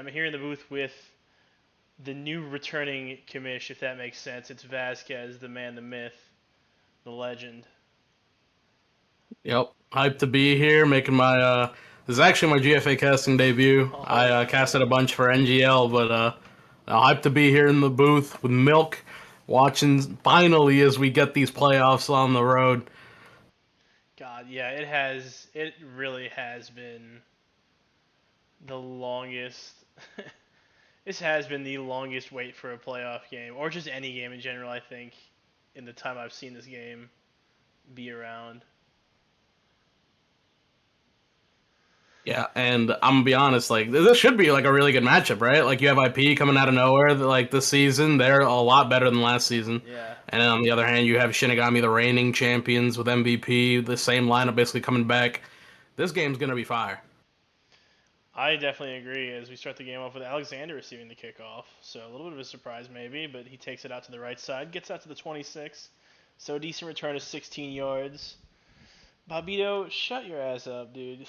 I'm here in the booth with the new returning commish, if that makes sense. It's Vasquez, the man, the myth, the legend. Yep, hyped to be here, making my this is actually my GFA casting debut. I Oh casted a no. bunch for NGL, but hyped to be here in the booth with Milk, watching finally as we get these playoffs on the road. God, yeah, it has. It really has been the longest. This has been the longest wait for a playoff game, or just any game in general. I think, in the time I've seen this game be around. Yeah, and I'm gonna be honest, like this should be like a really good matchup, right? Like you have IP coming out of nowhere, like this season, they're a lot better than last season. Yeah, And then on the other hand, you have Shinigami, the reigning champions with MVP, the same lineup basically coming back. This game's gonna be fire. I definitely agree. As we start the game off with Alexander receiving the kickoff, so a little bit of a surprise maybe, but he takes it out to the right side, gets out to the 26. So a decent return of 16 yards. Bobito, shut your ass up, dude.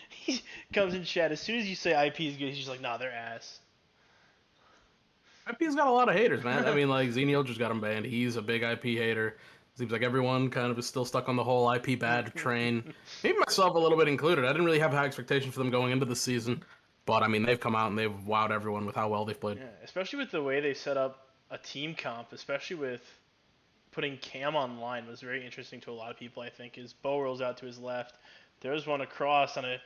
he comes in chat as soon as you say IP is good. He's just like, nah, they're ass. IP's got a lot of haters, man. I mean, like Xenial just got him banned. He's a big IP hater. Seems like everyone kind of is still stuck on the whole IP bad train. Maybe myself a little bit included. I didn't really have high expectations for them going into the season, but I mean, they've come out and they've wowed everyone with how well they've played. Yeah, especially with the way they set up a team comp, especially with putting Cam online was very interesting to a lot of people. I think as Bo rolls out to his left, there's one across on a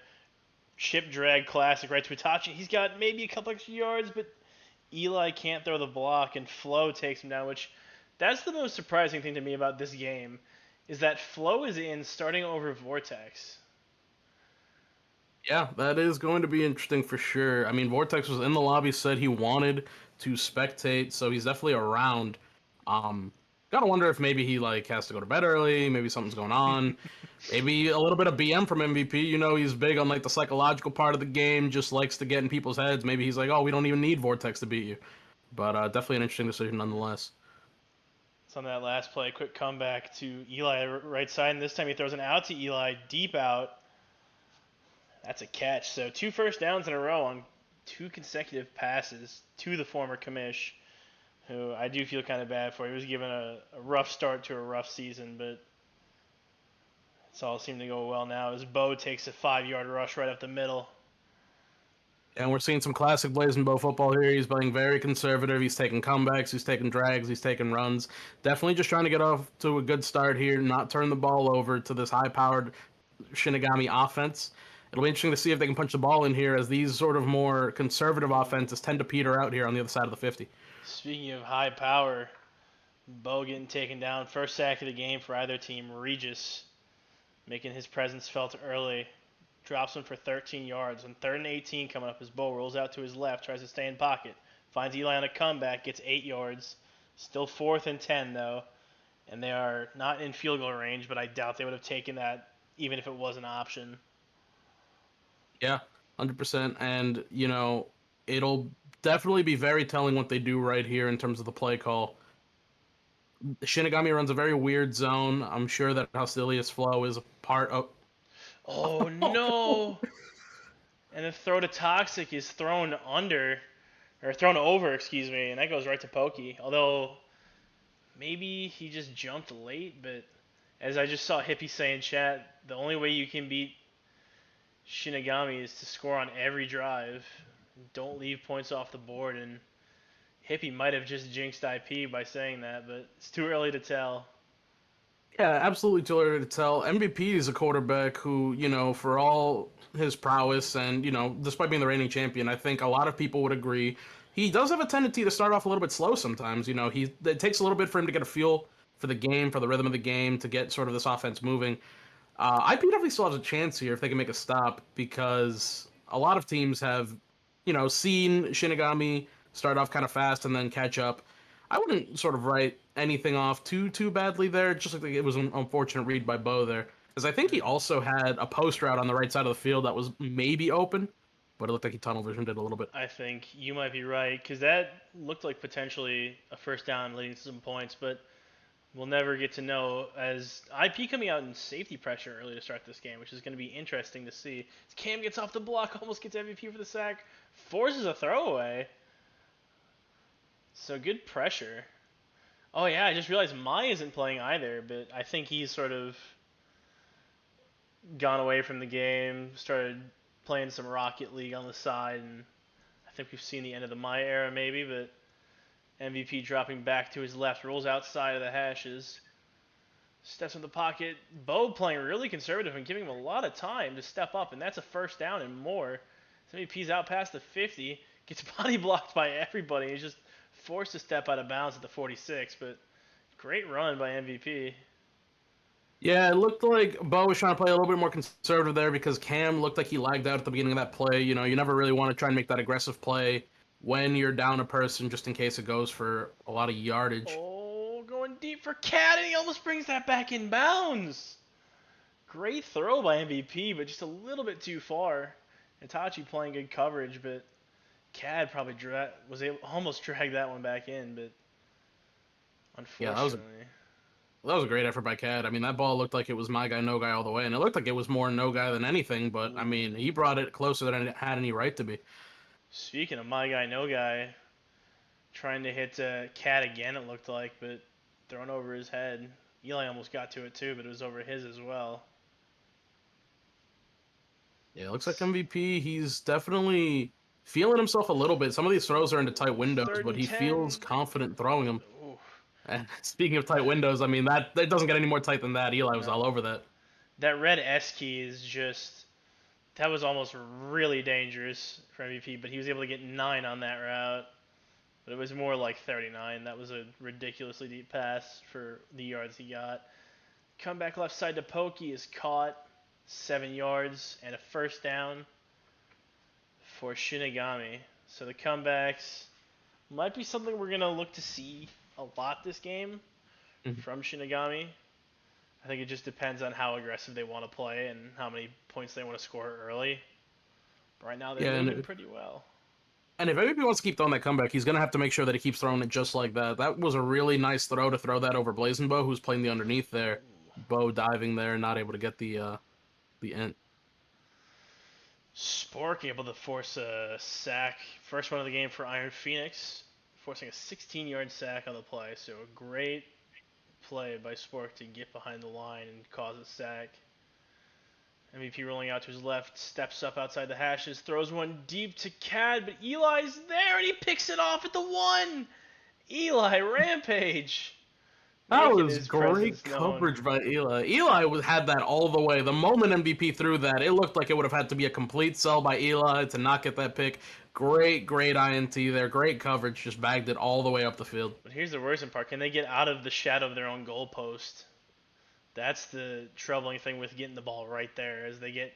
ship drag classic right to Itachi. He's got maybe a couple extra yards, but Eli can't throw the block, and Flo takes him down. Which that's the most surprising thing to me about this game is that Flo is in starting over Vortex. Yeah, that is going to be interesting for sure. I mean, Vortex was in the lobby, said he wanted to spectate, so he's definitely around. Um, Gotta wonder if maybe he like has to go to bed early, maybe something's going on, maybe a little bit of BM from MVP. You know, he's big on like the psychological part of the game, just likes to get in people's heads. Maybe he's like, oh, we don't even need Vortex to beat you. But definitely an interesting decision nonetheless. So on that last play, quick comeback to Eli right side, and this time he throws an out to Eli deep out. That's a catch. So two first downs in a row on two consecutive passes to the former commish, who I do feel kind of bad for. He was given a rough start to a rough season, but it's all seemed to go well now as Bo takes a 5 yard rush right up the middle. And we're seeing some classic Blazing Bow football here. He's playing very conservative. He's taking comebacks. He's taking drags. He's taking runs. Definitely just trying to get off to a good start here, not turn the ball over to this high-powered Shinigami offense. It'll be interesting to see if they can punch the ball in here, as these sort of more conservative offenses tend to peter out here on the other side of the 50. Speaking of high power, Bo getting taken down. First sack of the game for either team. Regis making his presence felt early. Drops him for 13 yards. On 3rd and 18 coming up as Bo rolls out to his left, tries to stay in pocket. Finds Eli on a comeback, gets 8 yards. Still 4th and 10 though. And they are not in field goal range, but I doubt they would have taken that even if it was an option. Yeah, 100%. And, you know, it'll definitely be very telling what they do right here in terms of the play call. Shinigami runs a very weird zone. I'm sure that Hostilius Flow is a part of. Oh no! And the throw to Toxic is thrown under, or thrown over, excuse me, and that goes right to Pokey. Although maybe he just jumped late, but as I just saw Hippie say in chat, the only way you can beat Shinigami is to score on every drive. Don't leave points off the board, and Hippie might have just jinxed IP by saying that, but it's too early to tell. Yeah, absolutely too early to tell. MVP is a quarterback who, you know, for all his prowess and, you know, despite being the reigning champion, I think a lot of people would agree he does have a tendency to start off a little bit slow sometimes. You know, it takes a little bit for him to get a feel for the game, for the rhythm of the game, to get sort of this offense moving. IP definitely still has a chance here if they can make a stop because a lot of teams have, you know, seen Shinigami start off kind of fast and then catch up. I wouldn't sort of write anything off too badly there. Just like it was an unfortunate read by Bo there, because I think he also had a post route on the right side of the field that was maybe open, but it looked like he tunnel visioned it a little bit. I think you might be right, because that looked like potentially a first down leading to some points, but We'll never get to know, as IP coming out in safety pressure early to start this game, which is going to be interesting to see. Cam gets off the block, almost gets MVP for the sack, forces a throwaway. So good pressure. Oh yeah, I just realized Mai isn't playing either, but I think he's sort of gone away from the game, started playing some Rocket League on the side, and I think we've seen the end of the Mai era maybe, but MVP dropping back to his left, rolls outside of the hashes, steps in the pocket. Bo playing really conservative and giving him a lot of time to step up, and that's a first down and more. MVP's out past the 50, gets body blocked by everybody. He's just forced to step out of bounds at the 46, but great run by MVP. Yeah, it looked like Bo was trying to play a little bit more conservative there because Cam looked like he lagged out at the beginning of that play. You know, you never really want to try and make that aggressive play when you're down a person just in case it goes for a lot of yardage. Oh, going deep for Cat, and he almost brings that back in bounds. Great throw by MVP, but just a little bit too far. Itachi playing good coverage, but Cad probably almost dragged that one back in, but unfortunately. Yeah, that was a great effort by Cad. I mean, that ball looked like it was my guy, no guy all the way, and it looked like it was more no guy than anything, but, I mean, he brought it closer than it had any right to be. Speaking of my guy, no guy, trying to hit Cad again, it looked like, but thrown over his head. Eli almost got to it too, but it was over his as well. Yeah, it looks like MVP, he's definitely feeling himself a little bit. Some of these throws are into tight windows, but he 10. feels confident throwing them. Ooh. And speaking of tight windows, I mean, that doesn't get any more tight than that. Eli was all over that. That red S key is just, that was almost really dangerous for MVP, but he was able to get 9 on that route. But it was more like 39. That was a ridiculously deep pass for the yards he got. Comeback left side to Pokey is caught. 7 yards and a first down for Shinigami. So the comebacks might be something we're going to look to see a lot this game from Shinigami. I think it just depends on how aggressive they want to play and how many points they want to score early. But right now they're moving pretty well. And if MVP wants to keep throwing that comeback, he's going to have to make sure that he keeps throwing it just like that. That was a really nice throw to throw that over Blazing Bo, who's playing the underneath there. Bo diving there, not able to get the end. Spork able to force a sack. First one of the game for Iron Phoenix, forcing a 16-yard sack on the play. So a great play by Spork to get behind the line and cause a sack. MVP rolling out to his left, steps up outside the hashes, throws one deep to Cad, but Eli's there and he picks it off at the 1. Eli Rampage. That was great coverage by Eli. Eli had that all the way. The moment MVP threw that, it looked like it would have had to be a complete sell by Eli to not get that pick. Great INT there. Great coverage. Just bagged it all the way up the field. But here's the worst part. Can they get out of the shadow of their own goalpost? That's the troubling thing with getting the ball right there, as they get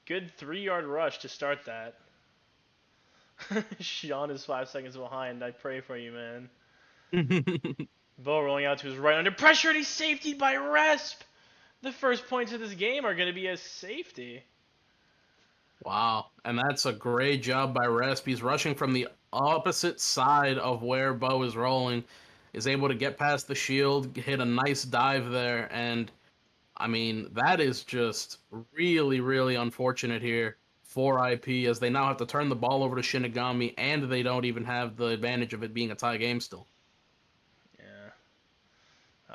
good 3-yard rush to start that. Sean is 5 seconds behind. I pray for you, man. Bo rolling out to his right under pressure, and he's safetied by Resp. The first points of this game are going to be a safety. Wow, and that's a great job by Resp. He's rushing from the opposite side of where Bo is rolling, is able to get past the shield, hit a nice dive there, and I mean, that is just really unfortunate here for IP, as they now have to turn the ball over to Shinigami, and they don't even have the advantage of it being a tie game still.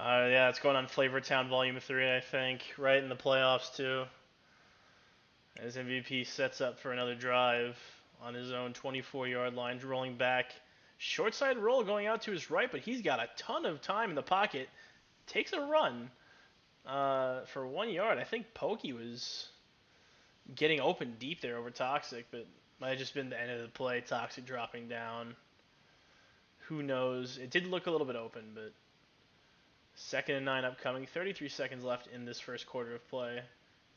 Yeah, it's going on Flavor Town Volume 3, I think, right in the playoffs, too. As MVP sets up for another drive on his own 24-yard line, rolling back. Short side roll going out to his right, but he's got a ton of time in the pocket. Takes a run for 1 yard. I think Pokey was getting open deep there over Toxic, but might have just been the end of the play. Toxic dropping down. Who knows? It did look a little bit open, but 2nd and 9 upcoming. 33 seconds left in this first quarter of play.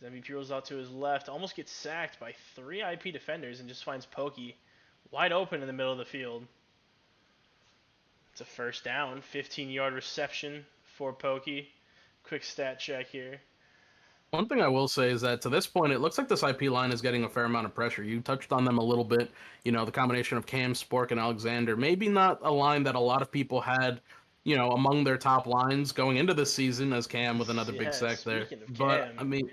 MVP rolls out to his left, almost gets sacked by 3 IP defenders and just finds Pokey wide open in the middle of the field. It's a first down, 15-yard reception for Pokey. Quick stat check here. One thing I will say is that to this point, it looks like this IP line is getting a fair amount of pressure. You touched on them a little bit. You know, the combination of Cam, Spork, and Alexander. Maybe not a line that a lot of people had among their top lines going into this season, as Cam with another big Yeah, sack there. speaking of But Cam. I mean,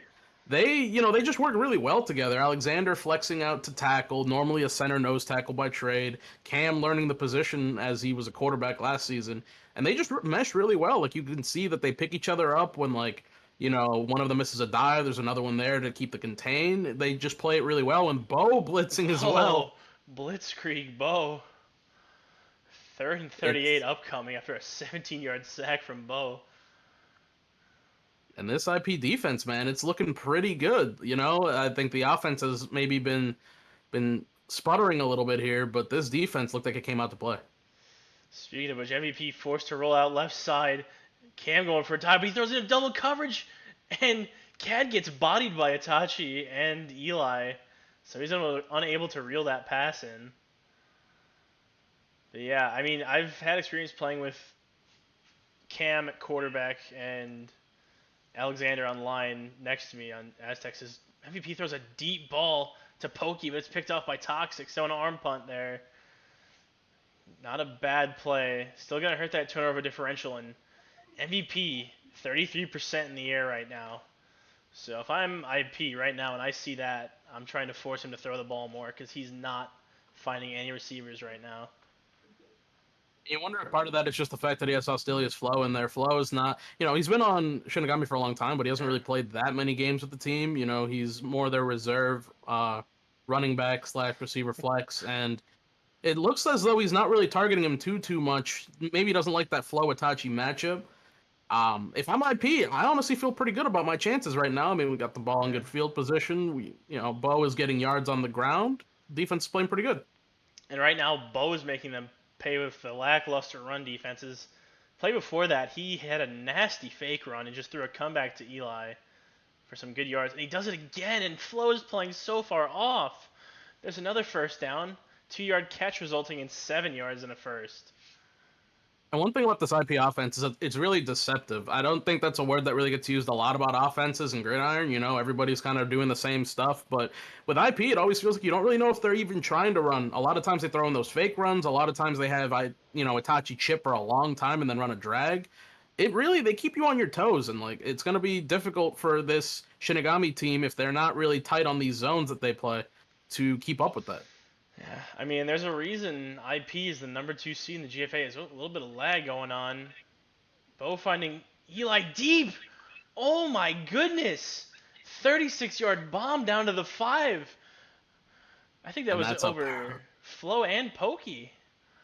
they just work really well together. Alexander flexing out to tackle, normally a center nose tackle by trade. Cam learning the position as he was a quarterback last season, and they just mesh really well. Like you can see that they pick each other up when one of them misses a dive. There's another one there to keep the contain. They just play it really well, and Bo blitzing as well. Oh, Blitzkrieg Bo. Third and 38 It's upcoming after a 17-yard sack from Bo. And this IP defense, man, it's looking pretty good. I think the offense has maybe been sputtering a little bit here, but this defense looked like it came out to play. Speaking of which, MVP forced to roll out left side. Cam going for a dive, but he throws in a double coverage, and Cad gets bodied by Itachi and Eli, so he's unable to reel that pass in. But yeah, I mean, I've had experience playing with Cam at quarterback and Alexander on line next to me on Aztecs. MVP throws a deep ball to Pokey, but it's picked off by Toxic, so an arm punt there. Not a bad play. Still gonna hurt that turnover differential, and MVP 33% in the air right now. So if I'm IP right now and I see that, I'm trying to force him to throw the ball more because he's not finding any receivers right now. You wonder if part of that is just the fact that he has Hostilius Flow in there. Flow is not, he's been on Shinigami for a long time, but he hasn't really played that many games with the team. He's more their reserve running back / receiver flex, and it looks as though he's not really targeting him too much. Maybe he doesn't like that Flow Itachi matchup. If I'm IP, I honestly feel pretty good about my chances right now. I mean, we got the ball in good field position. Bo is getting yards on the ground. Defense is playing pretty good. And right now, Bo is making them pay with the lackluster run defenses. Play before that, he had a nasty fake run and just threw a comeback to Eli for some good yards. And he does it again, and Flo is playing so far off. There's another first down. 2-yard catch resulting in 7 yards and a first. And one thing about this IP offense is that it's really deceptive. I don't think that's a word that really gets used a lot about offenses and gridiron. Everybody's kind of doing the same stuff. But with IP, it always feels like you don't really know if they're even trying to run. A lot of times they throw in those fake runs. A lot of times they have, Itachi chip for a long time and then run a drag. They keep you on your toes. And, it's going to be difficult for this Shinigami team if they're not really tight on these zones that they play to keep up with that. Yeah, I mean, there's a reason IP is the number 2 seed in the GFA. There's a little bit of lag going on. Bo finding Eli deep. Oh my goodness. 36-yard bomb down to the 5. I think that was over Flo and Pokey.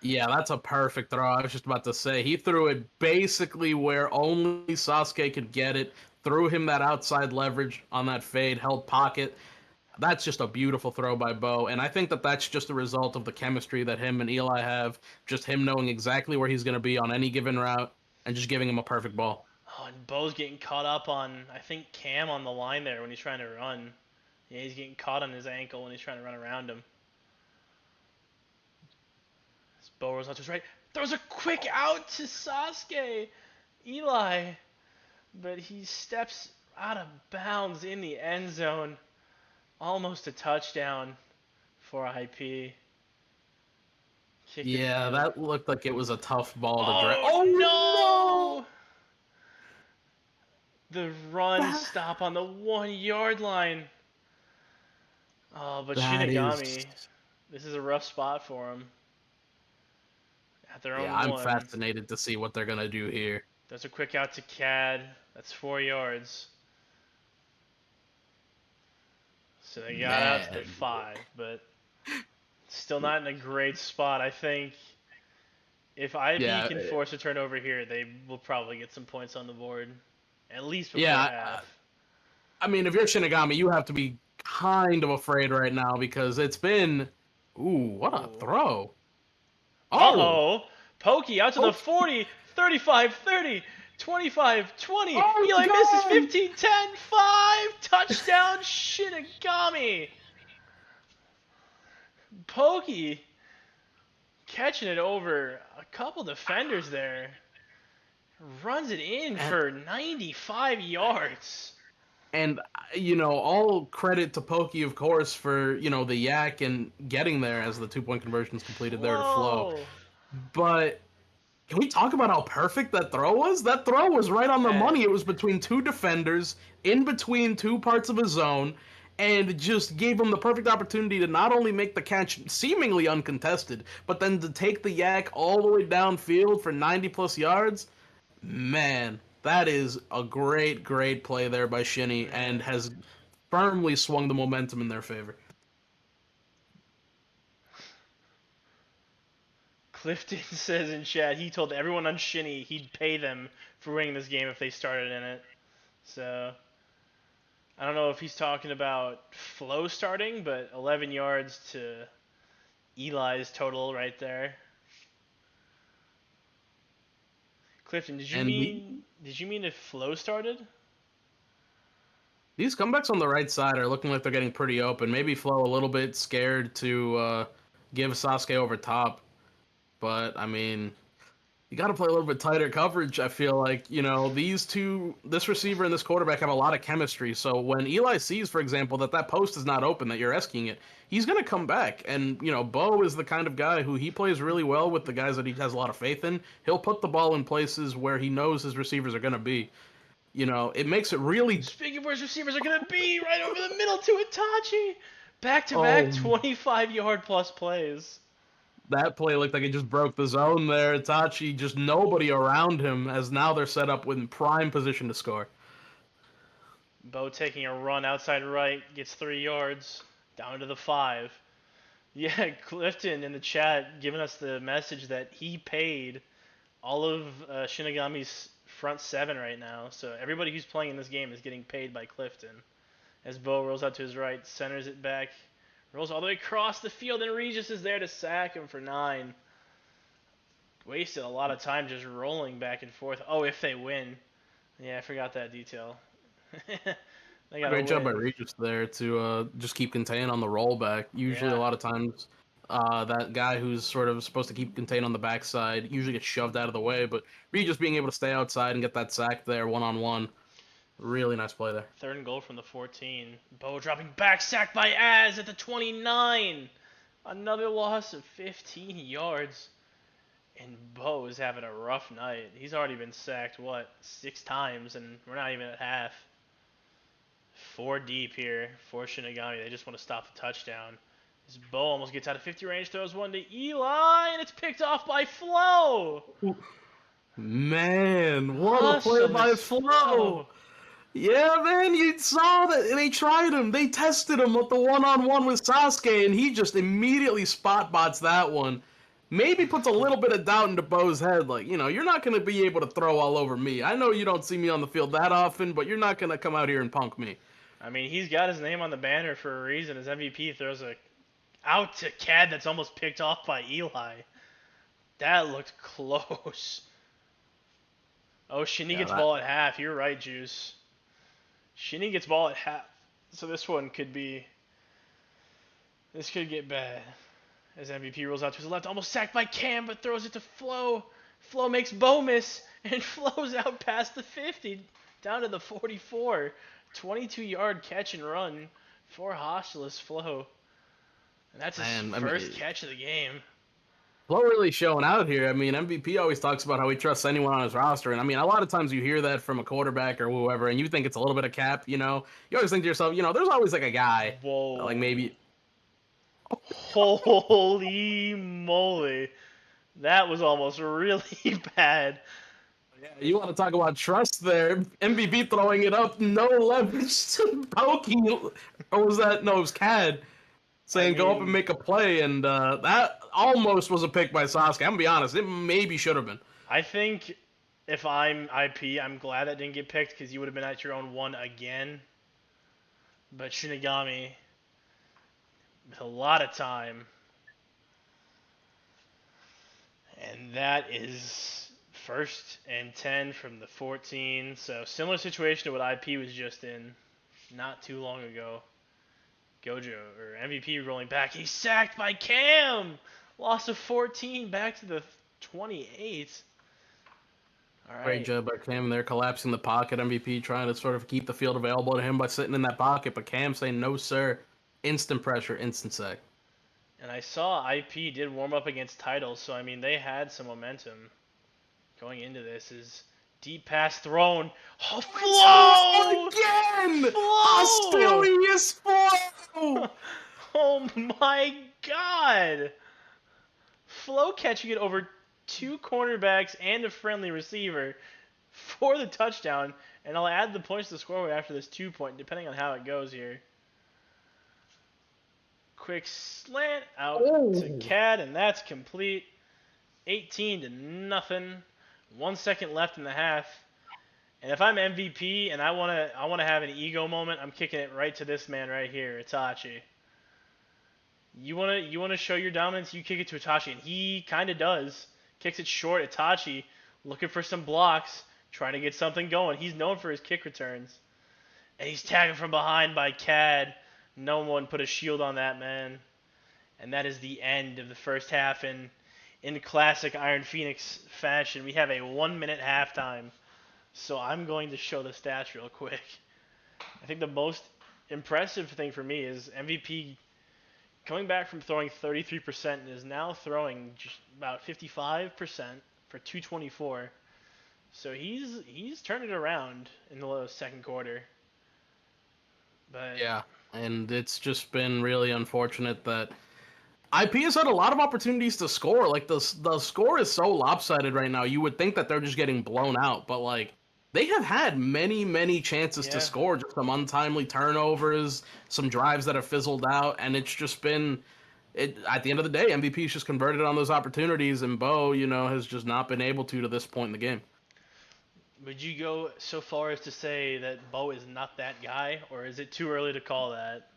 Yeah, that's a perfect throw. I was just about to say. He threw it basically where only Sasuke could get it. Threw him that outside leverage on that fade, held pocket. That's just a beautiful throw by Bo, and I think that that's just a result of the chemistry that him and Eli have, just him knowing exactly where he's going to be on any given route and just giving him a perfect ball. Oh, and Bo's getting caught up on, I think, Cam on the line there when he's trying to run. Yeah, he's getting caught on his ankle when he's trying to run around him. As Bo rolls out to his right, throws a quick out to Sasuke, Eli, but he steps out of bounds in the end zone. Almost a touchdown for IP. Yeah, that looked like it was a tough ball to drag. Oh, no! The run stop on the 1-yard line. Oh, but Shinigami, this is a rough spot for him. At their own I'm fascinated to see what they're going to do here. There's a quick out to Cad. That's 4 yards. So they got out to the 5, but still not in a great spot. I think if IP can force a turnover here, they will probably get some points on the board, at least before half. I mean, if you're Shinigami, you have to be kind of afraid right now because it's been... Ooh, what a throw. Uh-oh. Pokey out to the 40, 35-30. 25-20. Eli misses 15-10. 5. Touchdown Shinigami. Pokey catching it over a couple defenders there. Runs it in for 95 yards. And, all credit to Pokey, of course, for, the yak and getting there as the 2-point conversion is completed there to Flow. But Can we talk about how perfect that throw was? That throw was right on the Man, money. It was between two defenders, in between two parts of his zone, and just gave him the perfect opportunity to not only make the catch seemingly uncontested, but then to take the yak all the way downfield for 90 plus yards. Man, that is a great, great play there by Shinny and man. has firmly swung the momentum in their favor. Clifton says in chat he told everyone on Shinny he'd pay them for winning this game if they started in it. So I don't know if he's talking about Flo starting, but 11 yards to Eli's total right there. Clifton, And did you mean if Flo started? these comebacks on the right side are looking like they're getting pretty open. Maybe Flo a little bit scared to give Sasuke over top. But, I mean, you got to play a little bit tighter coverage. I feel like, these two, this receiver and this quarterback have a lot of chemistry. So when Eli sees, for example, that post is not open, that you're asking it, he's going to come back. And, Bo is the kind of guy who he plays really well with the guys that he has a lot of faith in. He'll put the ball in places where he knows his receivers are going to be. It makes it really. Speaking of where his receivers are going to be, right over the middle to Itachi. Back-to-back Oh, 25-yard plus plays. that play looked like it just broke the zone there. Itachi, just nobody around him, as now they're set up in prime position to score. Bo taking a run outside right, gets 3 yards, down to the 5. Yeah, Clifton in the chat giving us the message that he paid all of Shinigami's front 7 right now. So everybody who's playing in this game is getting paid by Clifton. As Bo rolls out to his right, centers it back, rolls all the way across the field, and Regis is there to sack him for 9. Wasted a lot of time just rolling back and forth. Oh, if they win. Yeah, I forgot that detail. They gotta Great job by win. Regis there to just keep contain on the rollback. Usually, a Yeah. lot of times, that guy who's sort of supposed to keep contain on the backside usually gets shoved out of the way. But Regis being able to stay outside and get that sack there one on one, really nice play there. 3rd and goal from the 14. Bo dropping back, sacked by Az at the 29. Another loss of 15 yards. And Bo is having a rough night. He's already been sacked, 6 times, and we're not even at half. 4 deep here for Shinigami. They just want to stop the touchdown. This Bo almost gets out of 50 range, throws one to Eli, and it's picked off by Flo. Man, what a play by Hustlers Flo! Yeah, man, you saw that they tried him. They tested him with the one-on-one with Sasuke, and he just immediately spot bots that one. Maybe puts a little bit of doubt into Bo's head, like, you're not going to be able to throw all over me. I know you don't see me on the field that often, but you're not going to come out here and punk me. I mean, he's got his name on the banner for a reason. His MVP throws a out to Cad that's almost picked off by Eli. That looked close. Oh, Shinny gets ball at half. You're right, Juice. Shinny gets ball at half. So this one could be... This could get bad. As MVP rolls out to his left, almost sacked by Cam, but throws it to Flo. Flo makes Bo miss, and flows out past the 50, down to the 44. 22-yard catch and run for Hostilus Flo. And that's his first catch of the game. Flo really showing out here. I mean, MVP always talks about how he trusts anyone on his roster. And I mean, a lot of times you hear that from a quarterback or whoever, and you think it's a little bit of cap, You always think to yourself, there's always like a guy. Whoa. Like maybe. Holy moly. That was almost really bad. Yeah, you want to talk about trust there. MVP throwing it up, no leverage, poking. Or was that? No, it was Cad saying go up and make a play, and that almost was a pick by Sasuke. I'm going to be honest, it maybe should have been. I think if I'm IP, I'm glad that didn't get picked because you would have been at your own 1 again. But Shinigami, with a lot of time. And that is 1st and 10 from the 14. So similar situation to what IP was just in not too long ago. Gojo, or MVP rolling back. He's sacked by Cam! Loss of 14 back to the 28. All right. Great job by Cam there, collapsing the pocket. MVP trying to sort of keep the field available to him by sitting in that pocket, but Cam saying, no, sir. Instant pressure, instant sack. And I saw IP did warm up against Titles, so I mean, they had some momentum. going into this is deep pass thrown. Oh, It's Flo! again! Flo! Asterius Flo! Oh my god! Flo catching it over two cornerbacks and a friendly receiver for the touchdown, and I'll add the points to the scoreboard after this 2-point, depending on how it goes here. Quick slant out to Cad, and that's complete. 18-0. 1 second left in the half. And if I'm MVP and I wanna have an ego moment, I'm kicking it right to this man right here, Itachi. You wanna show your dominance, you kick it to Itachi, and he kinda does. Kicks it short, Itachi looking for some blocks, trying to get something going. He's known for his kick returns. And he's tagged from behind by Cad. No one put a shield on that man. And that is the end of the first half in classic Iron Phoenix fashion. We have a 1-minute halftime. So I'm going to show the stats real quick. I think the most impressive thing for me is MVP coming back from throwing 33% and is now throwing just about 55% for 224. So he's turned it around in the second quarter. But Yeah, and it's just been really unfortunate that IP has had a lot of opportunities to score. Like the score is so lopsided right now. You would think that they're just getting blown out, but like they have had many chances to yeah, score. Just some untimely turnovers, some drives that have fizzled out, and it's just been. At the end of the day, MVP's just converted on those opportunities, and Bo, has just not been able to this point in the game. would you go so far as to say that Bo is not that guy, or is it too early to call that?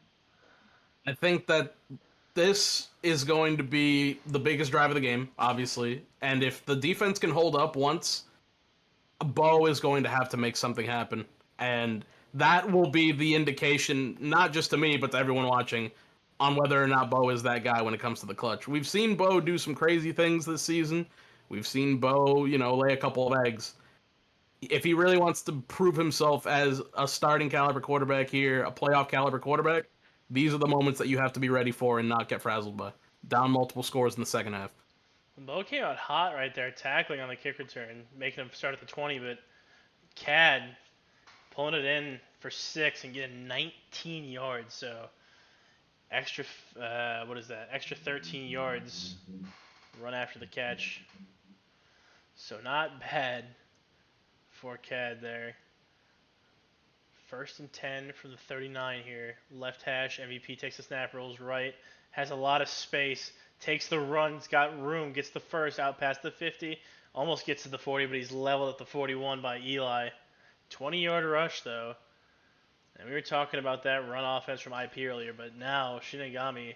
I think that this is going to be the biggest drive of the game, obviously, and if the defense can hold up once, Bo is going to have to make something happen, and that will be the indication, not just to me, but to everyone watching, on whether or not Bo is that guy when it comes to the clutch. We've seen Bo do some crazy things this season. We've seen Bo, lay a couple of eggs. If he really wants to prove himself as a starting caliber quarterback here, a playoff caliber quarterback, these are the moments that you have to be ready for and not get frazzled by. Down multiple scores in the second half. Bo came out hot right there, tackling on the kick return, making him start at the 20, but Cad pulling it in for 6 and getting 19 yards. So extra, what is that? Extra 13 yards run after the catch. So not bad for Cad there. 1st and 10 from the 39 here. Left hash, MVP takes the snap, rolls right, has a lot of space, takes the runs, got room, gets the first, out past the 50, almost gets to the 40, but he's leveled at the 41 by Eli. 20-yard rush, though. And we were talking about that run offense from IP earlier, but now Shinigami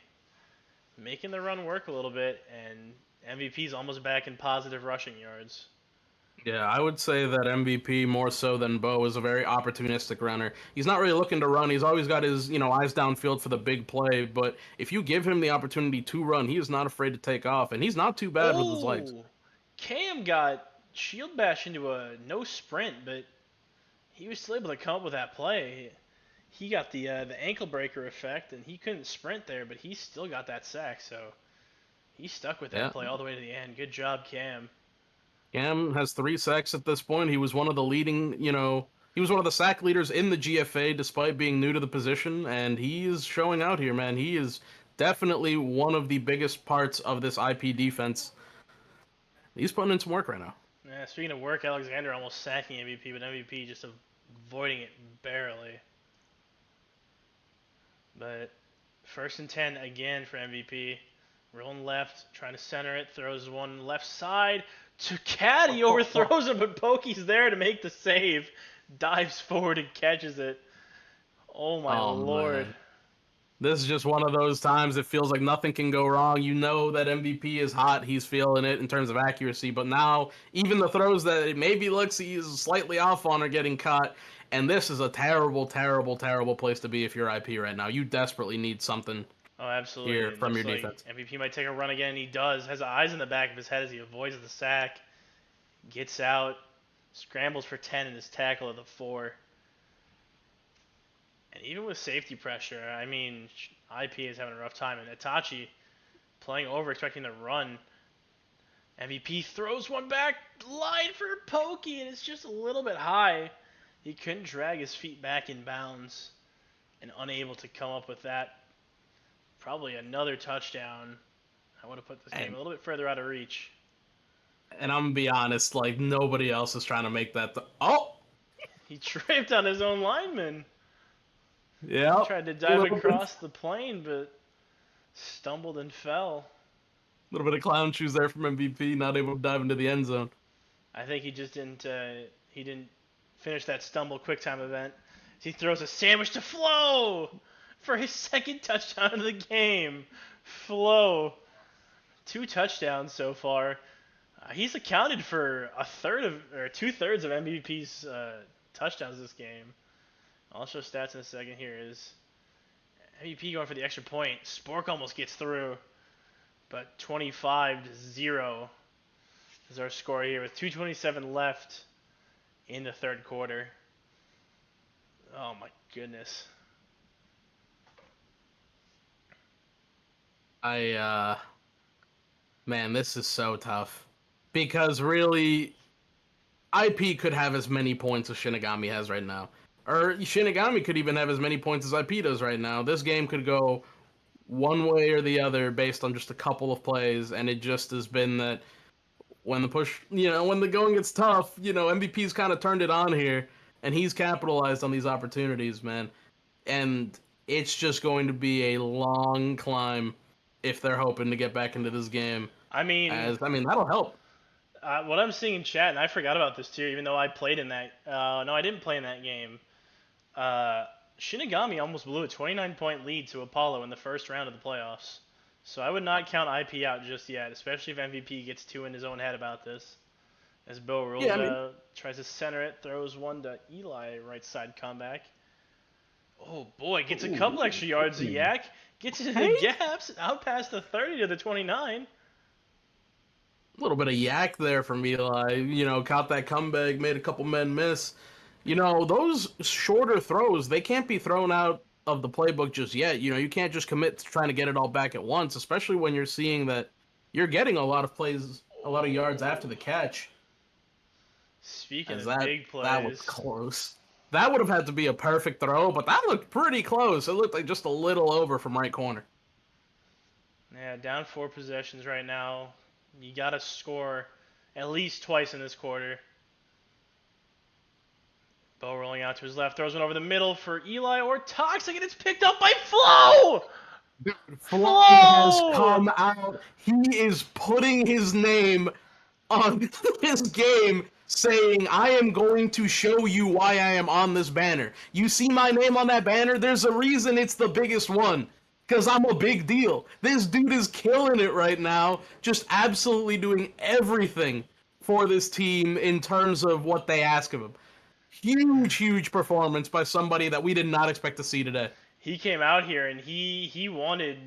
making the run work a little bit, and MVP's almost back in positive rushing yards. Yeah, I would say that MVP more so than Bo is a very opportunistic runner. He's not really looking to run. He's always got his, eyes downfield for the big play. But if you give him the opportunity to run, he is not afraid to take off, and he's not too bad with his legs. Oh, Cam got shield bashed into a no sprint, but he was still able to come up with that play. He got the ankle breaker effect, and he couldn't sprint there, but he still got that sack. So he stuck with that Yeah. play all the way to the end. Good job, Cam. Cam has 3 sacks at this point. He was one of the leading, he was one of the sack leaders in the GFA despite being new to the position, and he is showing out here, man. He is definitely one of the biggest parts of this IP defense. He's putting in some work right now. Yeah, speaking of work, Alexander almost sacking MVP, but MVP just avoiding it barely. But 1st and 10 again for MVP. Rolling left, trying to center it, throws one left side to Caddy, overthrows him, but Pokey's there to make the save. Dives forward and catches it. Oh my lord. Man. This is just one of those times it feels like nothing can go wrong. You know that MVP is hot. He's feeling it in terms of accuracy. But now, even the throws that it maybe looks he's slightly off on are getting caught. And this is a terrible place to be if you're IP right now. You desperately need something Oh, absolutely. here from your defense. MVP might take a run again. He does. Has eyes in the back of his head as he avoids the sack. Gets out. Scrambles for 10 in his tackle at the 4. And even with safety pressure, I mean, IP is having a rough time. And Itachi playing over, expecting to run. MVP throws one back, line for Pokey, and it's just a little bit high. He couldn't drag his feet back in bounds, and unable to come up with that. Probably another touchdown. I would have put this game a little bit further out of reach. And I'm gonna be honest, like nobody else is trying to make that. Oh, he tripped on his own lineman. Yeah. He tried to dive across the plane, but stumbled and fell. A little bit of clown shoes there from MVP, not able to dive into the end zone. I think he just didn't. He didn't finish that stumble quick time event. He throws a sandwich to Flo for his second touchdown of the game. Flo, 2 touchdowns so far. He's accounted for 2/3 of MVP's touchdowns this game. I'll show stats in a second. Here is MVP going for the extra point. Spork almost gets through, but 25-0 is our score here with 2:27 left in the third quarter. Oh my goodness. Man, this is so tough. Because really, IP could have as many points as Shinigami has right now. Or Shinigami could even have as many points as IP does right now. This game could go one way or the other based on just a couple of plays, and it just has been that when the push, when the going gets tough, MVP's kind of turned it on here, and he's capitalized on these opportunities, man. And it's just going to be a long climb if they're hoping to get back into this game. I mean, that'll help. What I'm seeing in chat, and I forgot about this too, even though I played in that. No, I didn't play in that game. Shinigami almost blew a 29-point lead to Apollo in the first round of the playoffs. So I would not count IP out just yet, especially if MVP gets 2 in his own head about this. As Bo rolls tries to center it, throws one to Eli, right side comeback. Oh boy, gets a couple extra yards of yak, gets into the gaps, out past the 30 to the 29. A little bit of yak there from Eli, caught that comeback, made a couple men miss. Those shorter throws, they can't be thrown out of the playbook just yet. You can't just commit to trying to get it all back at once, especially when you're seeing that you're getting a lot of plays, a lot of yards after the catch. Speaking of big plays. That was close. That would have had to be a perfect throw, but that looked pretty close. It looked like just a little over from right corner. Yeah, down 4 possessions right now. You got to score at least twice in this quarter. Bo rolling out to his left, throws one over the middle for Eli or Toxic, and it's picked up by Flo! Dude, Flo has come out. He is putting his name on this game, saying, I am going to show you why I am on this banner. You see my name on that banner? There's a reason it's the biggest one. Because I'm a big deal. This dude is killing it right now, just absolutely doing everything for this team in terms of what they ask of him. Huge performance by somebody that we did not expect to see today. He came out here and he wanted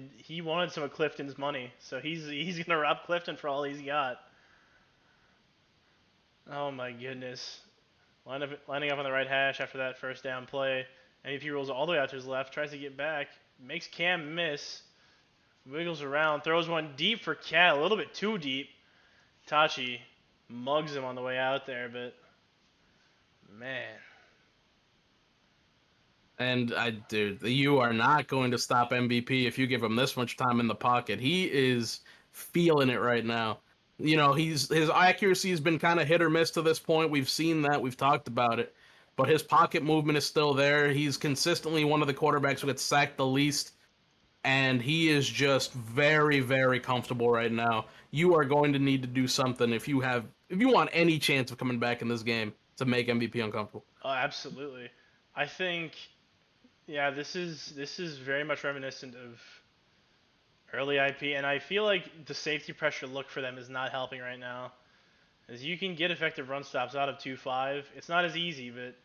some of Clifton's money, so he's gonna rob Clifton for all he's got. Oh my goodness. Lining up on the right hash after that first down play. MVP rolls all the way out to his left, tries to get back, makes Cam miss, wiggles around, throws one deep for Cat, a little bit too deep. Tachi mugs him on the way out there, but man. And dude, you are not going to stop MVP if you give him this much time in the pocket. He is feeling it right now. His accuracy has been kind of hit or miss to this point. We've seen that. We've talked about it. But his pocket movement is still there. He's consistently one of the quarterbacks who gets sacked the least. And he is just very, very comfortable right now. You are going to need to do something if you want any chance of coming back in this game to make MVP uncomfortable. Oh, absolutely. I think, this is very much reminiscent of early IP, and I feel like the safety pressure look for them is not helping right now. As you can get effective run stops out of 2-5. It's not as easy, but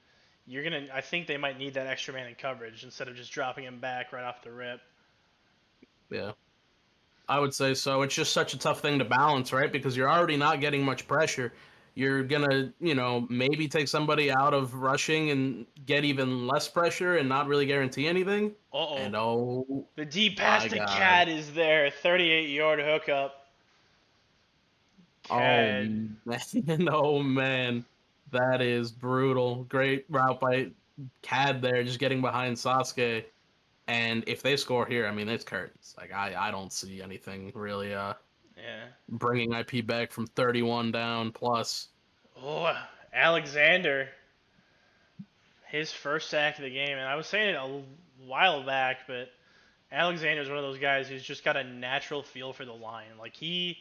I think they might need that extra man in coverage instead of just dropping him back right off the rip. Yeah. I would say so. It's just such a tough thing to balance, right? Because you're already not getting much pressure. You're going to, maybe take somebody out of rushing and get even less pressure and not really guarantee anything. Uh-oh. And the deep pass to Cat is there. 38-yard hookup. Oh Cad. man, oh man, that is brutal. Great route by Cad there, just getting behind Sasuke. And if they score here, I mean, it's curtains. Like I don't see anything really Yeah. bringing IP back from 31 down plus. Oh, Alexander. His first sack of the game. And I was saying it a while back, but Alexander's one of those guys who's just got a natural feel for the line. Like, he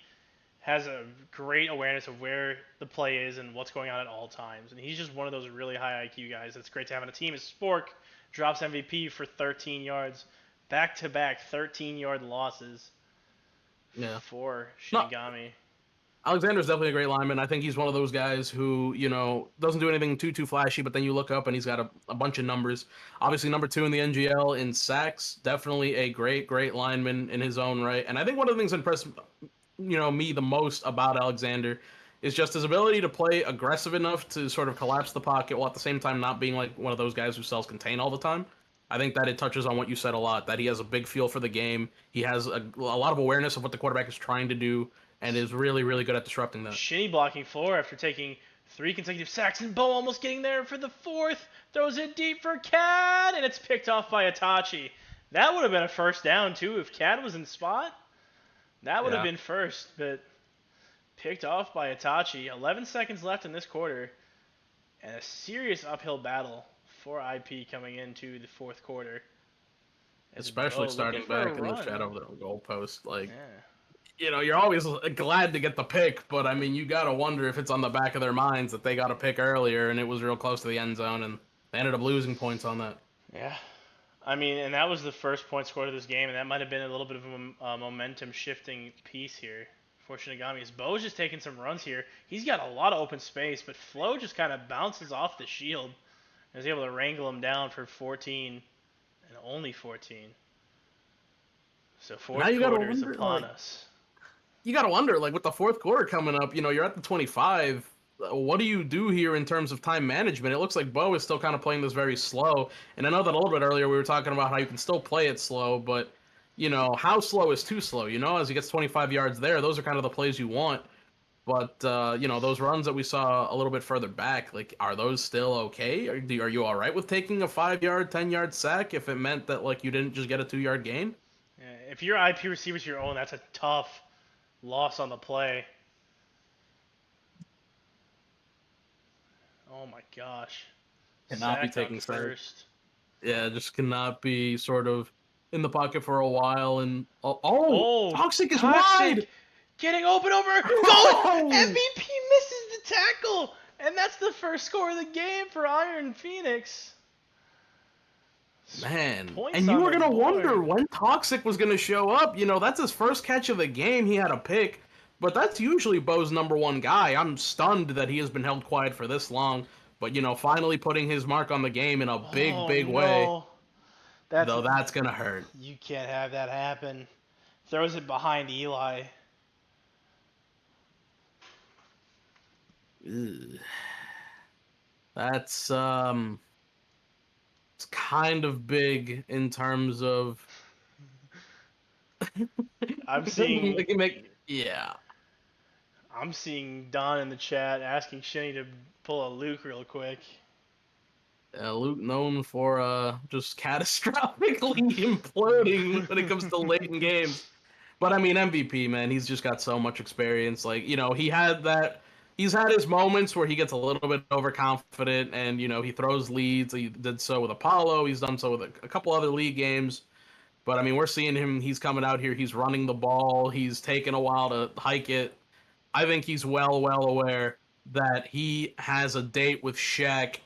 has a great awareness of where the play is and what's going on at all times. And he's just one of those really high IQ guys that's great to have on a team. As Spork drops MVP for 13 yards, back-to-back 13-yard losses Yeah. for No, Shinigami. Alexander's definitely a great lineman. I think he's one of those guys who, doesn't do anything too flashy, but then you look up and he's got a bunch of numbers. Obviously, number 2 in the NGL in sacks. Definitely a great lineman in his own right. And I think one of the things that impressed, me the most about Alexander is just his ability to play aggressive enough to sort of collapse the pocket while at the same time not being like one of those guys who sells contain all the time. I think that it touches on what you said a lot, that he has a big feel for the game. He has a lot of awareness of what the quarterback is trying to do and is really good at disrupting that. Shinny blocking 4 after taking 3 consecutive sacks, and Bo almost getting there for the 4th. Throws it deep for Cad, and it's picked off by Itachi. That would have been a first down, too, if Cad was in spot. That would have been first, but picked off by Itachi. 11 seconds left in this quarter, and a serious uphill battle for IP coming into the fourth quarter. Especially starting back in the shadow of the goalpost. Like, yeah. You're always glad to get the pick, but I mean, you got to wonder if it's on the back of their minds that they got a pick earlier and it was real close to the end zone, and they ended up losing points on that. Yeah. I mean, and that was the first point scored of this game, and that might have been a little bit of a momentum shifting piece here for Shinigami. As Bo's just taking some runs here. He's got a lot of open space, but Flo just kind of bounces off the shield and is able to wrangle him down for 14, and only 14. So fourth quarter is upon us. You got to wonder, like, with the fourth quarter coming up, you're at the 25. What do you do here in terms of time management? It looks like Bo is still kind of playing this very slow. And I know that a little bit earlier we were talking about how you can still play it slow, but, how slow is too slow? As he gets 25 yards there, those are kind of the plays you want. But, those runs that we saw a little bit further back, like, are those still okay? Are you all right with taking a 5-yard, 10-yard sack if it meant that, like, you didn't just get a 2-yard gain? Yeah, if your IP receiver's your own, that's a tough loss on the play. Oh my gosh. Cannot be taking first. Yeah, just cannot be sort of in the pocket for a while. And Toxic is wide. Getting open over. Go! MVP misses the tackle, and that's the first score of the game for Iron Phoenix. Man, and you were gonna wonder when Toxic was gonna show up. That's his first catch of the game. He had a pick, but that's usually Bo's number one guy. I'm stunned that he has been held quiet for this long. But finally putting his mark on the game in a big way. That's gonna hurt. You can't have that happen. Throws it behind Eli. Ugh. That's it's kind of big in terms of I'm seeing I'm seeing Don in the chat asking Shinny to pull a Luke real quick. Luke known for just catastrophically imploding when it comes to late in games. But I mean, MVP, man, he's just got so much experience. Like, he's had his moments where he gets a little bit overconfident and, he throws leads. He did so with Apollo. He's done so with a couple other league games. But I mean, we're seeing him. He's coming out here. He's running the ball. He's taking a while to hike it. I think he's well aware that he has a date with Shaq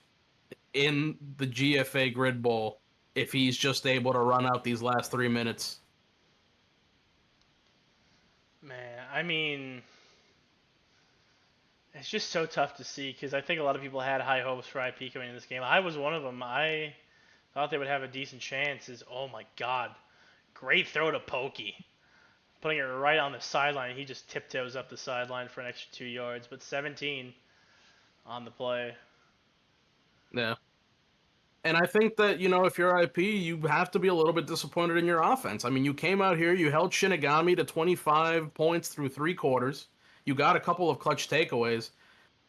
in the GFA Grid Bowl if he's just able to run out these last 3 minutes. Man, I mean, it's just so tough to see because I think a lot of people had high hopes for IP coming in this game. I was one of them. I thought they would have a decent chance. Oh my god. Great throw to Pokey. Putting it right on the sideline. He just tiptoes up the sideline for an extra 2 yards. But 17 on the play. Yeah. And I think that, if you're IP, you have to be a little bit disappointed in your offense. I mean, you came out here, you held Shinigami to 25 points through 3 quarters. You got a couple of clutch takeaways.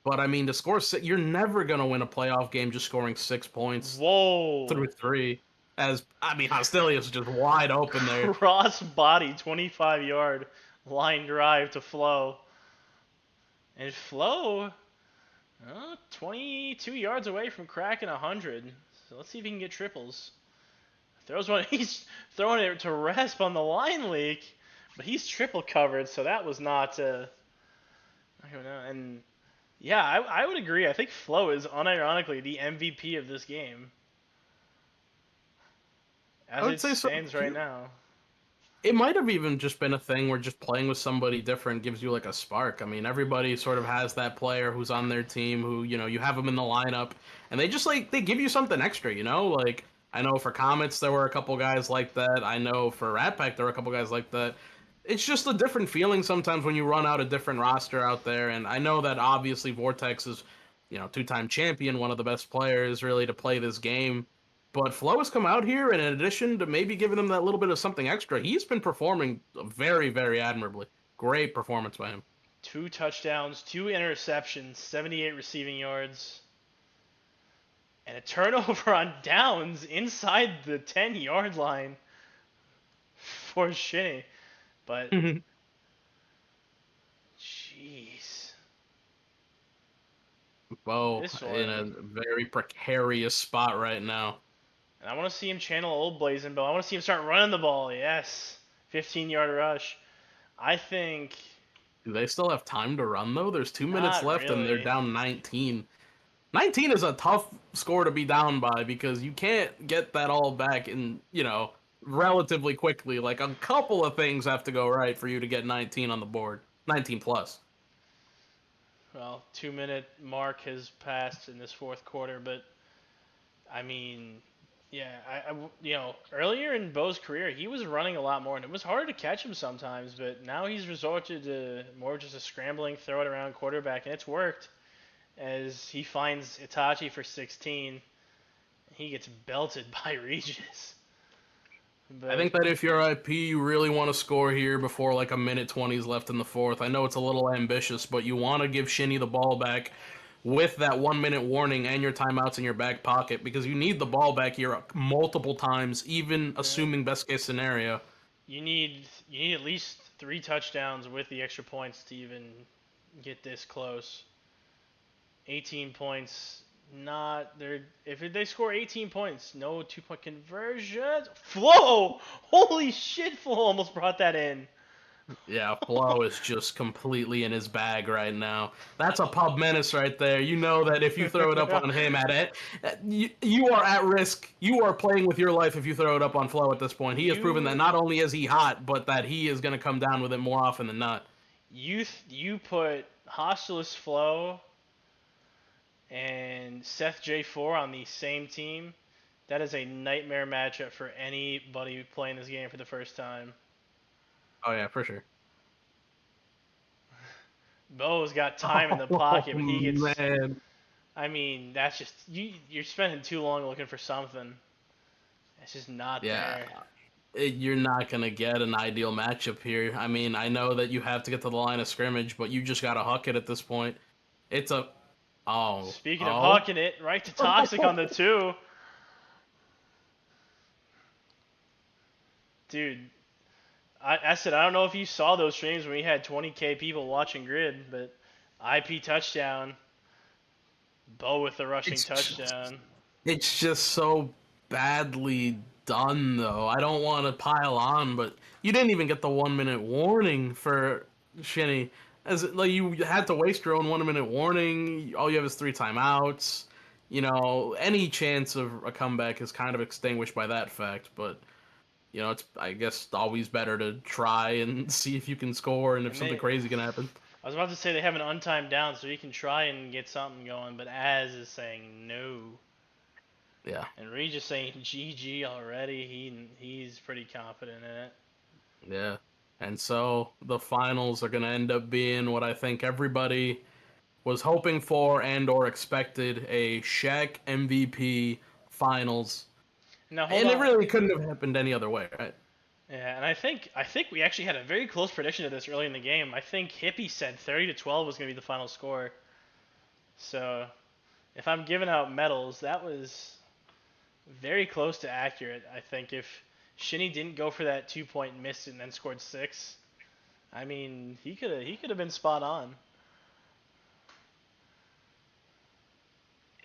But I mean, to score six, you're never gonna win a playoff game just scoring 6 points through Whoa. three. As I mean, Hostilius is just wide open there. Cross body, 25-yard line drive to Flo. And Flo, 22 yards away from cracking 100. So let's see if he can get triples. Throws one. He's throwing it to Resp on the line leak, but he's triple covered, so that was not. I don't know. And yeah, I would agree. I think Flo is unironically the MVP of this game, I as would it say so. stands right now. It might have even just been a thing where just playing with somebody different gives you like a spark. I mean, everybody sort of has that player who's on their team who, you have them in the lineup and they just like they give you something extra, Like I know for Comets there were a couple guys like that. I know for Rat Pack there were a couple guys like that. It's just a different feeling sometimes when you run out a different roster out there, and I know that obviously Vortex is, two-time champion, one of the best players really to play this game. But Flo has come out here, and in addition to maybe giving him that little bit of something extra, he's been performing very, very admirably. Great performance by him. 2 touchdowns, 2 interceptions, 78 receiving yards, and a turnover on downs inside the 10-yard line for Shinny. But, jeez. Bo in a very precarious spot right now. And I want to see him channel old Blazing Bell. I want to see him start running the ball. Yes. 15-yard rush. I think... Do they still have time to run, though? There's 2 minutes left, really. And they're down 19. 19 is a tough score to be down by because you can't get that all back in, relatively quickly. Like, a couple of things have to go right for you to get 19 on the board. 19 plus. Well, 2-minute mark has passed in this fourth quarter, but, I mean... Yeah, earlier in Bo's career, he was running a lot more, and it was hard to catch him sometimes, but now he's resorted to more just a scrambling, throw it around quarterback, and it's worked as he finds Itachi for 16. He gets belted by Regis. But I think that if you're IP, you really want to score here before like a minute 20 is left in the fourth. I know it's a little ambitious, but you want to give Shinny the ball back with that 1 minute warning and your timeouts in your back pocket because you need the ball back here multiple times, even assuming best case scenario. You need at least 3 touchdowns with the extra points to even get this close. 18 points, if they score 18 points, no 2-point conversions. Flo! Holy shit, Flo almost brought that in. Yeah, Flo is just completely in his bag right now. That's a pub menace right there. You know that if you throw it up on him at it, you are at risk. You are playing with your life if you throw it up on Flo at this point. He has proven that not only is he hot, but that he is going to come down with it more often than not. You put Hostilus Flo and Seth J4 on the same team. That is a nightmare matchup for anybody playing this game for the first time. Oh, yeah, for sure. Bo's got time in the pocket, but he gets... Man. I mean, that's just... You're spending too long looking for something. It's just not there. You're not going to get an ideal matchup here. I mean, I know that you have to get to the line of scrimmage, but you just got to huck it at this point. It's a... Oh. Speaking of hucking it, right to Toxic on the 2. Dude... I said, I don't know if you saw those streams when we had 20K people watching Grid, but IP touchdown, Bo with the rushing touchdown. It's just so badly done, though. I don't want to pile on, but you didn't even get the 1 minute warning for Shinny. You had to waste your own 1 minute warning. All you have is 3 timeouts. Any chance of a comeback is kind of extinguished by that fact, but... it's, I guess, always better to try and see if you can score and if something crazy can happen. I was about to say they have an untimed down, so you can try and get something going, but Az is saying no. Yeah. And Regis saying GG already. He's pretty confident in it. Yeah. And so the finals are going to end up being what I think everybody was hoping for and or expected, a Shaq MVP finals. Now, it really couldn't have happened any other way, right? Yeah, and I think we actually had a very close prediction of this early in the game. I think Hippie said 30-12 was going to be the final score. So if I'm giving out medals, that was very close to accurate. I think if Shinny didn't go for that 2 point and missed it and then scored six, I mean he could have been spot on.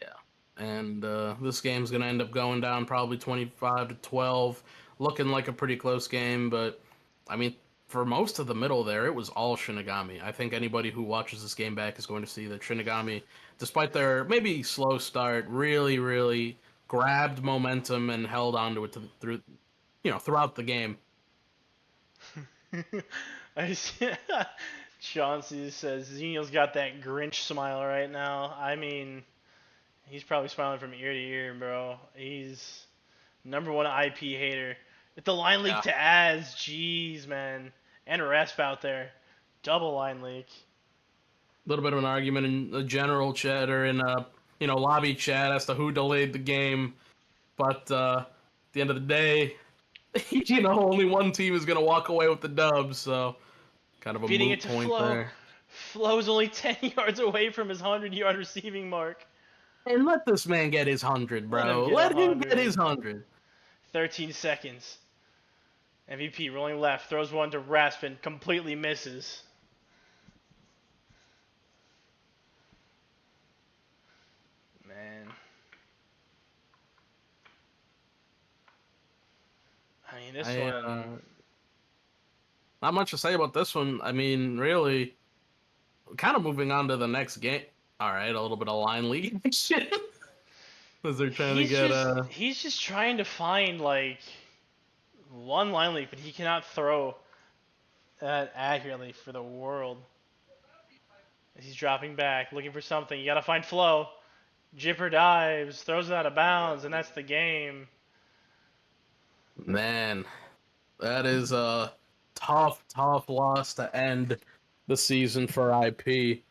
Yeah. And this game's going to end up going down probably 25-12, looking like a pretty close game. But, I mean, for most of the middle there, it was all Shinigami. I think anybody who watches this game back is going to see that Shinigami, despite their maybe slow start, really, really grabbed momentum and held onto it through, throughout the game. I see. Chauncey says Xenial's got that Grinch smile right now. I mean, he's probably smiling from ear to ear, bro. He's number one IP hater. With the line leak Yeah. to Az, jeez, man. And Resp out there. Double line leak. A little bit of an argument in the general chat or in lobby chat as to who delayed the game, but at the end of the day, only one team is gonna walk away with the dub, so kind of a Feeding it moot to point Flo. there. Flo's only 10 yards away from his 100-yard receiving mark. And let this man get his 100, Let him bro. get Let him 100. get his 100. 13 seconds. MVP rolling left, throws one to Rasp and completely misses. Man. I mean, this one. Not much to say about this one. I mean, really, kind of moving on to the next game. All right, a little bit of line lead shit. As they're trying to get He's just trying to find like one line leak, but he cannot throw that accurately for the world. As he's dropping back, looking for something. You gotta find Flo. Jipper dives, throws it out of bounds, and that's the game. Man, that is a tough, tough loss to end the season for IP.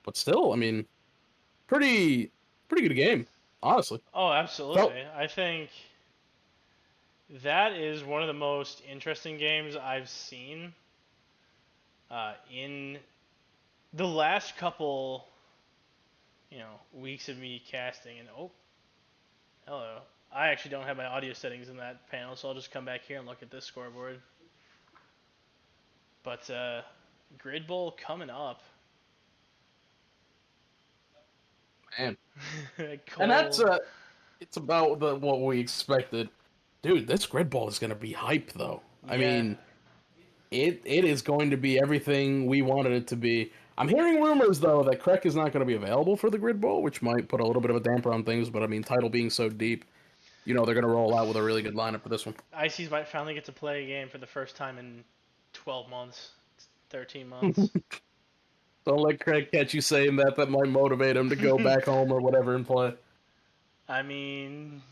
But still, I mean, pretty good game, honestly. Oh, Felt absolutely. I think that is one of the most interesting games I've seen in the last couple, weeks of me casting. And oh, hello. I actually don't have my audio settings in that panel, so I'll just come back here and look at this scoreboard. But Grid Bowl coming up. man, and that's Cole. it's about what we expected. Dude, this grid ball is gonna be hype though. I Yeah. mean, it is going to be everything we wanted it to be. I'm hearing rumors though that Krek is not going to be available for the grid bowl, which might put a little bit of a damper on things. But I mean, title being so deep, they're going to roll out with a really good lineup for this one. ICs might finally get to play a game for the first time in 12 months, 13 months. Don't let Craig catch you saying that. That might motivate him to go back home or whatever and play. I mean,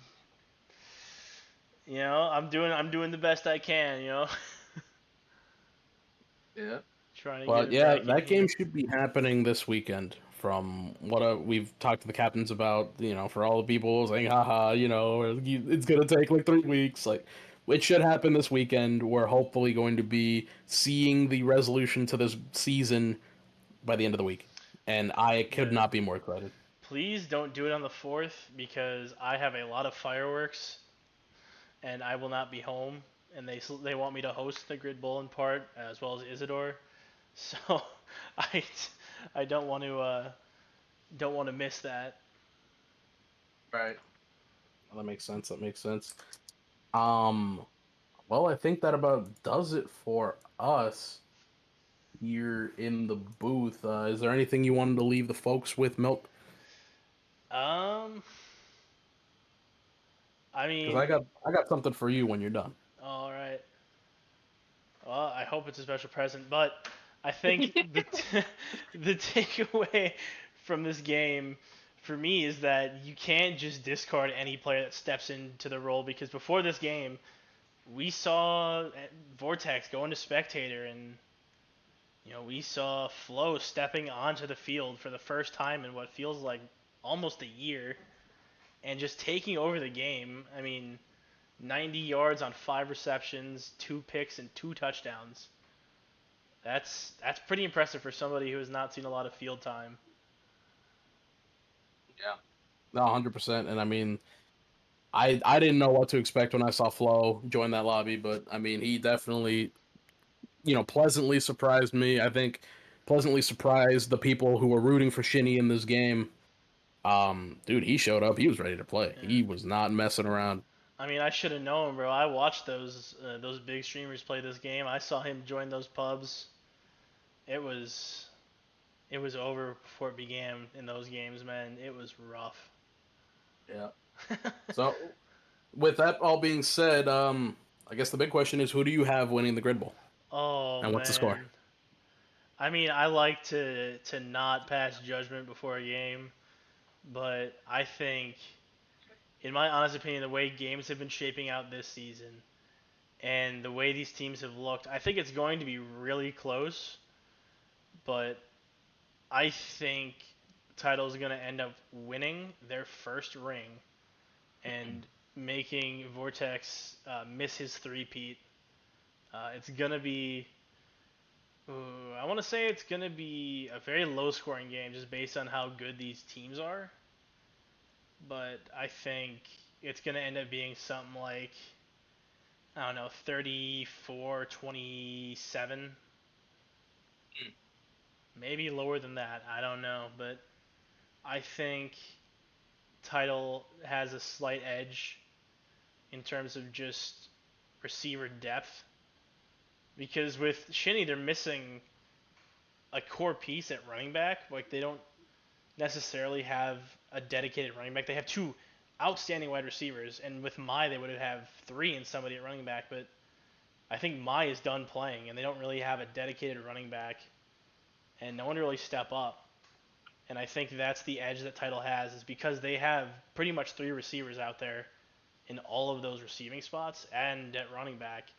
I'm doing the best I can, Yeah. Trying to get But it yeah, back in that game here. should be happening this weekend. From what we've talked to the captains about, for all the people saying, haha, it's gonna take like 3 weeks. Like, it should happen this weekend. We're hopefully going to be seeing the resolution to this season by the end of the week, and I could Good. not be more excited. Please don't do it on the 4th because I have a lot of fireworks and I will not be home. And they want me to host the Grid Bowl in part as well as Isidore, so I I don't want to miss that. Right. Well, that makes sense. That makes sense. Um, well, I think that about does it for us here in the booth. Is there anything you wanted to leave the folks with, Milk? Um, I Because mean, I got something for you when you're done. all right. Well, I hope it's a special present, but I think the takeaway from this game for me is that you can't just discard any player that steps into the role because before this game, we saw Vortex go into spectator and we saw Flo stepping onto the field for the first time in what feels like almost a year and just taking over the game. I mean, 90 yards on 5 receptions, 2 picks, and 2 touchdowns. That's pretty impressive for somebody who has not seen a lot of field time. Yeah. No, 100%. And I mean, I didn't know what to expect when I saw Flo join that lobby, but I mean, he definitely, pleasantly surprised me. I think pleasantly surprised the people who were rooting for Shinny in this game. Dude, he showed up. He was ready to play. Yeah. He was not messing around. I mean, I should have known, bro. I watched those big streamers play this game. I saw him join those pubs. It was it was over before it began in those games, man. It was rough. Yeah. So, with that all being said, I guess the big question is, who do you have winning the grid bowl, Oh and what's the score? man. I mean, I like to not pass judgment before a game, but I think, in my honest opinion, the way games have been shaping out this season and the way these teams have looked, I think it's going to be really close. But I think Title's going to end up winning their first ring and making Vortex miss his three-peat. It's going to be. I want to say it's going to be a very low-scoring game just based on how good these teams are. But I think it's going to end up being something like, I don't know, 34-27. Maybe lower than that. I don't know. But I think Title has a slight edge in terms of just receiver depth. Because with Shinny, they're missing a core piece at running back. Like, they don't necessarily have a dedicated running back. They have two outstanding wide receivers, and with Mai, they would have three and somebody at running back. But I think Mai is done playing, and they don't really have a dedicated running back, and no one really step up. And I think that's the edge that Title has, is because they have pretty much three receivers out there in all of those receiving spots and at running back.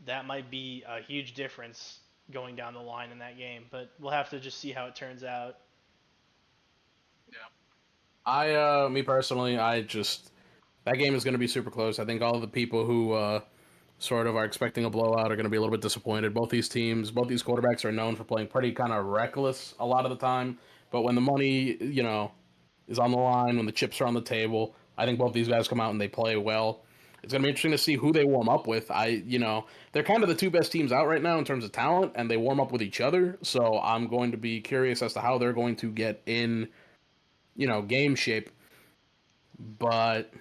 That might be a huge difference going down the line in that game, but we'll have to just see how it turns out. Me personally, that game is going to be super close. I think all of the people who sort of are expecting a blowout are going to be a little bit disappointed. Both these teams, both these quarterbacks are known for playing pretty kind of reckless a lot of the time. But when the money, is on the line, when the chips are on the table, I think both these guys come out and they play well. It's going to be interesting to see who they warm up with. They're kind of the two best teams out right now in terms of talent, and they warm up with each other. So I'm going to be curious as to how they're going to get in, game shape. But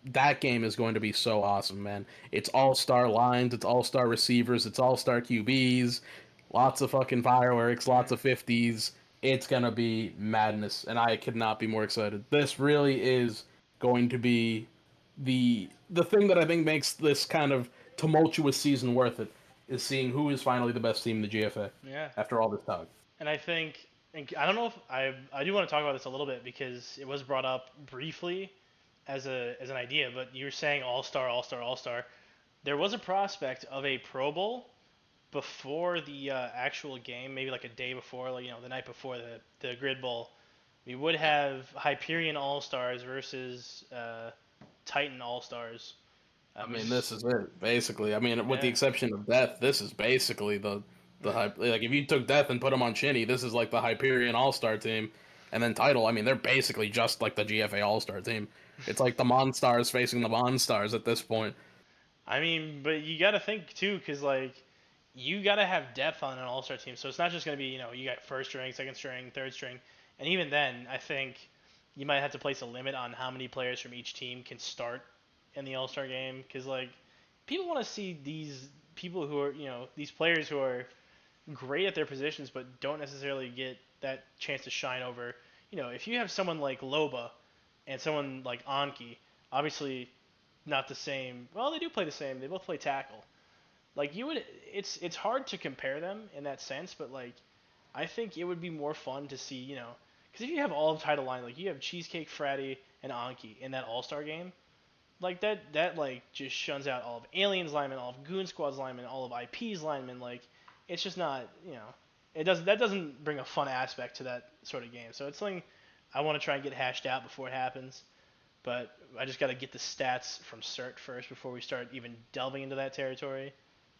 that game is going to be so awesome, man. It's all-star lines, it's all-star receivers, it's all-star QBs, lots of fucking fireworks, lots of 50s. It's going to be madness, and I could not be more excited. This really is going to be the thing that I think makes this kind of tumultuous season worth it, is seeing who is finally the best team in the GFA Yeah, after all this time. and I think, and I don't know if I do want to talk about this a little bit because it was brought up briefly as an idea, but you're saying all star, all star, all star. There was a prospect of a Pro Bowl before the actual game, maybe like a day before, like the night before the Grid Bowl. We would have Hyperion All Stars versus Titan All Stars. I mean, this is it, basically. I mean, with the Yeah, exception of Death, this is basically the like if you took Death and put him on Shinny, this is like the Hyperion All Star team, and then Title. I mean, they're basically just like the GFA All Star team. It's like the Monstars facing the Monstars at this point. I mean, but you got to think too, because like you got to have depth on an All Star team. So it's not just gonna be you got first string, second string, third string, and even then, I think you might have to place a limit on how many players from each team can start in the All Star game, because like people want to see these people who are these players who are great at their positions but don't necessarily get that chance to shine over. If you have someone like Loba and someone like Anki, obviously not the same. Well, they do play the same. They both play tackle. Like you would, it's hard to compare them in that sense, but like I think it would be more fun to see, because if you have all of title line, like you have Cheesecake Fratty and Anki in that All Star game, like that like just shuns out all of Aliens linemen, all of Goon Squad's linemen, all of IP's linemen. Like it's just not, that doesn't bring a fun aspect to that sort of game. So it's something I want to try and get hashed out before it happens. But I just got to get the stats from CERT first before we start even delving into that territory,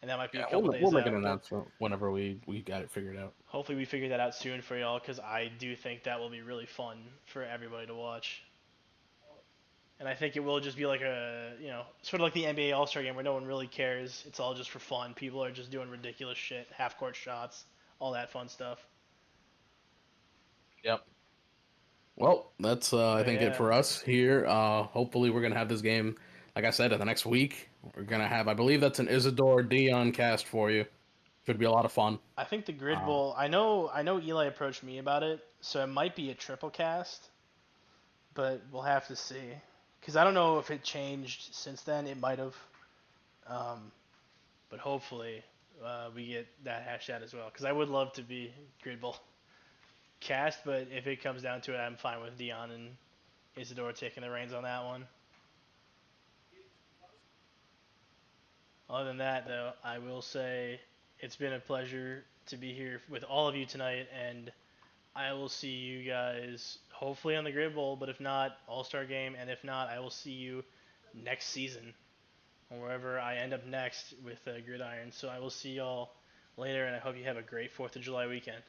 and that might be Yeah, a couple we'll days make an out. But announcement whenever we got it figured out. hopefully we figure that out soon for y'all, because I do think that will be really fun for everybody to watch. And I think it will just be like a, sort of like the NBA All-Star game where no one really cares. It's all just for fun. People are just doing ridiculous shit, half-court shots, all that fun stuff. Yep. Well, that's I But think it yeah, for us here. Hopefully, we're gonna have this game, like I said, in the next week. We're gonna have, I believe that's an Isidore Dion cast for you. Should be a lot of fun. I think the Grid Uh, Bowl. I know Eli approached me about it, so it might be a triple cast, but we'll have to see. Because I don't know if it changed since then. It might have. Um, but hopefully we get that hashed out as well. Because I would love to be Grid Bowl cast, but if it comes down to it, I'm fine with Dion and Isidore taking the reins on that one. Other than that, though, I will say it's been a pleasure to be here with all of you tonight, and I will see you guys hopefully on the Grid Bowl, but if not, All-Star Game, and if not, I will see you next season, or wherever I end up next with Gridiron. So I will see y'all later, and I hope you have a great 4th of July weekend.